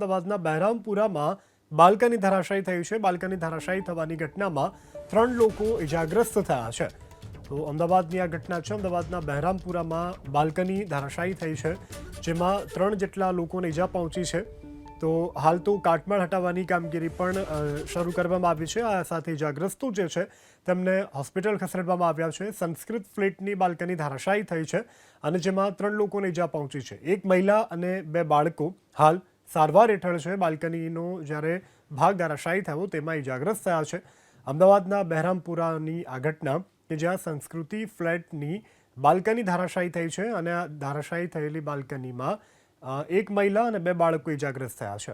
અમદાવાદના બહેરામપુરામાં બાલ્કની ધરાશાયી થઈ છે। બાલ્કની ધરાશાયી થવાની ઘટનામાં 3 લોકો ઇજાગ્રસ્ત થયા છે। તો અમદાવાદની આ ઘટના છે। અમદાવાદના બહેરામપુરામાં બાલ્કની ધરાશાયી થઈ છે, જેમાં 3 જેટલા લોકોને ઇજા પહોંચી છે। તો હાલ તો કાટમાળ હટાવવાની કામગીરી પણ શરૂ કરવામાં આવી છે। આ સાથે ઇજાગ્રસ્તો જે છે તેમને હોસ્પિટલ ખસેડવામાં આવ્યા છે। સંસ્કૃત ફ્લેટની બાલ્કની ધરાશાયી થઈ છે અને જેમાં 3 લોકોને ઇજા પહોંચી છે। એક મહિલા અને 2 બાળકો હાલ સારવાર હેઠળ છે। બાલ્કનીનો જ્યારે ભાગ ધરાશાયી થયો તેમાં ઇજાગ્રસ્ત થયા છે। અમદાવાદના બહેરામપુરાની આ ઘટના કે જ્યાં સંસ્કૃતિ ફ્લેટની બાલ્કની ધરાશાયી થઈ છે અને આ ધરાશાયી થયેલી બાલ્કનીમાં એક મહિલા અને 2 બાળકો ઇજાગ્રસ્ત થયા છે।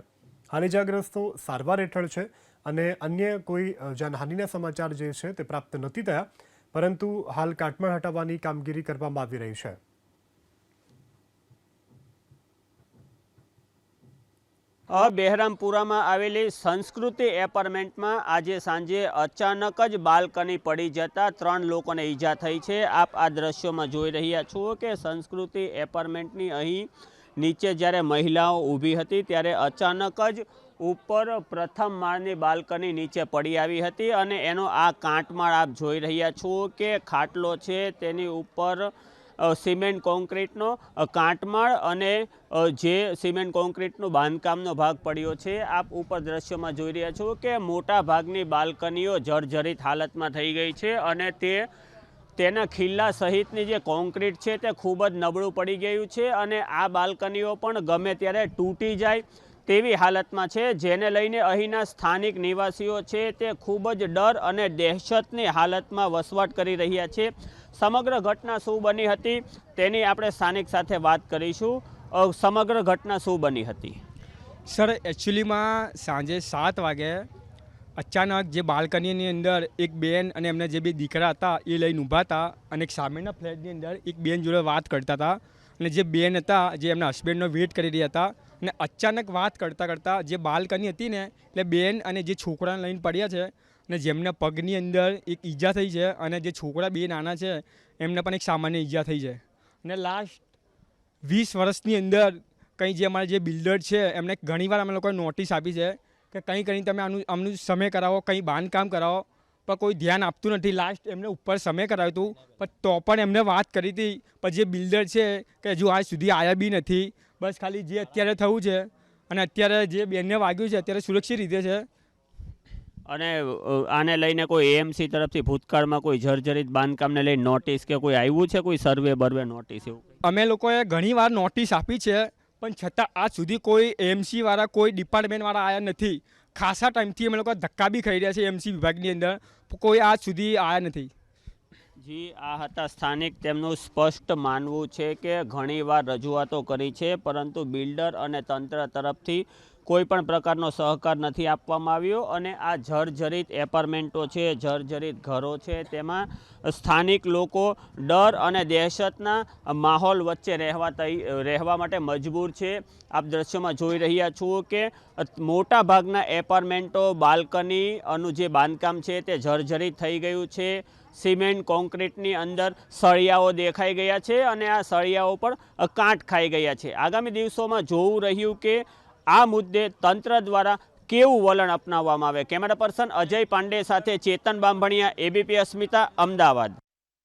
હાલ ઇજાગ્રસ્તો સારવાર હેઠળ છે અને અન્ય કોઈ જાનહાનિના સમાચાર જે છે તે પ્રાપ્ત નથી થયા, પરંતુ હાલ કાટમાળ હટાવવાની કામગીરી કરવામાં આવી રહી છે। બહેરામપુરામાં આવેલી સંસ્કૃતિ એપાર્ટમેન્ટમાં આજે સાંજે અચાનક જ બાલ્કની પડી જતા 3 લોકોને ઈજા થઈ છે। આપ આ દ્રશ્યોમાં જોઈ રહ્યા છો કે સંસ્કૃતિ એપાર્ટમેન્ટની અહીં નીચે જ્યારે મહિલાઓ ઊભી હતી ત્યારે અચાનક જ ઉપર પ્રથમ માળની બાલ્કની નીચે પડી આવી હતી અને એનો આ કાટમાળ આપ જોઈ રહ્યા છો કે ખાટલો છે તેની ઉપર સિમેન્ટ કોન્ક્રીટનો કાટમાળ અને જે સિમેન્ટ કોન્ક્રીટનો બાંધકામનો ભાગ પડ્યો છે। આપ ઉપર દ્રશ્યોમાં જોઈ રહ્યા છો કે મોટા ભાગની બાલ્કનીઓ જર્જરિત હાલતમાં થઈ ગઈ છે અને તેના ખિલ્લા સહિતની જે કોન્ક્રીટ છે તે ખૂબ જ નબળું પડી ગયું છે અને આ બાલ્કનીઓ પણ ગમે ત્યારે તૂટી જાય તેવી હાલતમાં છે, જેને લઈને અહીંના સ્થાનિક નિવાસીઓ છે તે ખૂબ જ ડર અને દહેશતની હાલતમાં વસવાટ કરી રહ્યા છે। સમગ્ર ઘટના શું બની હતી તેની આપણે સ્થાનિક સાથે વાત કરીશું। સમગ્ર ઘટના શું બની હતી? સર, એકચ્યુઅલીમાં સાંજે 7 વાગે અચાનક જે બાલ્કનીની અંદર એક બેન અને એમના જે 2 દીકરા હતા એ લઈને ઊભા હતા અને એક સામેના ફ્લેટની અંદર એક બેન જોડે વાત કરતા હતા અને જે બેન હતા જે એમના હસબન્ડનો વેઇટ કરી રહ્યા હતા અને અચાનક વાત કરતાં કરતાં જે બાલ્કની હતી ને એટલે બેન અને જે છોકરાને લઈને પડ્યા છે અને જેમના પગની અંદર એક ઈજા થઈ છે અને જે છોકરા 2 નાના છે એમને પણ એક સામાન્ય ઈજા થઈ છે અને લાસ્ટ 20 વર્ષની અંદર કંઈ જે અમારા જે બિલ્ડર છે એમને ઘણીવાર અમે લોકોએ નોટિસ આપી છે કે કંઈ કરીને તમે આમનું સમય કરાવો, કંઈ બાંધકામ કરાવો, પણ કોઈ ધ્યાન આપતું નથી। લાસ્ટ એમને ઉપર સમય કરાવ્યું હતું પણ તો પણ એમને વાત કરી હતી, પણ જે બિલ્ડર છે કે હજુ આજ સુધી આવ્યા બી નથી। બસ ખાલી જે અત્યારે થયું છે અને અત્યારે જે બેનને વાગ્યું છે અત્યારે સુરક્ષિત રીતે છે। અને આને લઈને કોઈ એએમસી તરફથી ભૂતકાળમાં કોઈ જર્જરિત બાંધકામને લઈને નોટિસ કે કોઈ આવ્યું છે, કોઈ સર્વે બર્વે નોટિસ એવું? અમે લોકોએ ઘણીવાર નોટિસ આપી છે પણ છતાં આજ સુધી કોઈ એએમસીવાળા કોઈ ડિપાર્ટમેન્ટવાળા આવ્યા નથી। ખાસા ટાઈમથી અમે લોકો ધક્કા બી ખાઈ રહ્યા છે એમસી વિભાગની અંદર, કોઈ આજ સુધી આવ્યા નથી। જી, આ હતા સ્થાનિક। તેમનું સ્પષ્ટ માનવું છે કે ઘણીવાર રજૂઆતો કરી છે પરંતુ બિલ્ડર અને તંત્ર તરફથી કોઈ પણ પ્રકારનો સહકાર નથી આપવામાં આવ્યો અને આ જર્જરિત એપાર્ટમેન્ટો છે, જર્જરિત ઘરો છે, તેમાં સ્થાનિક લોકો ડર અને દહેશતના માહોલ વચ્ચે રહેવા માટે મજબૂર છે। આપ દ્રશ્યોમાં જોઈ રહ્યા છો કે મોટા ભાગના એપાર્ટમેન્ટો બાલ્કનીનું જે બાંધકામ છે તે જર્જરિત થઈ ગયું છે। સિમેન્ટ કોન્ક્રીટની અંદર સળિયાઓ દેખાઈ ગયા છે અને આ સળિયાઓ પણ કાટ ખાઈ ગયા છે। આગામી દિવસોમાં જોવું રહ્યું કે આ મુદ્દે તંત્ર દ્વારા કેવું વલણ અપનાવવામાં આવે। કેમેરા પર્સન અજય પાંડે સાથે ચેતન બાંભણિયા, એબીપી અસ્મિતા, અમદાવાદ।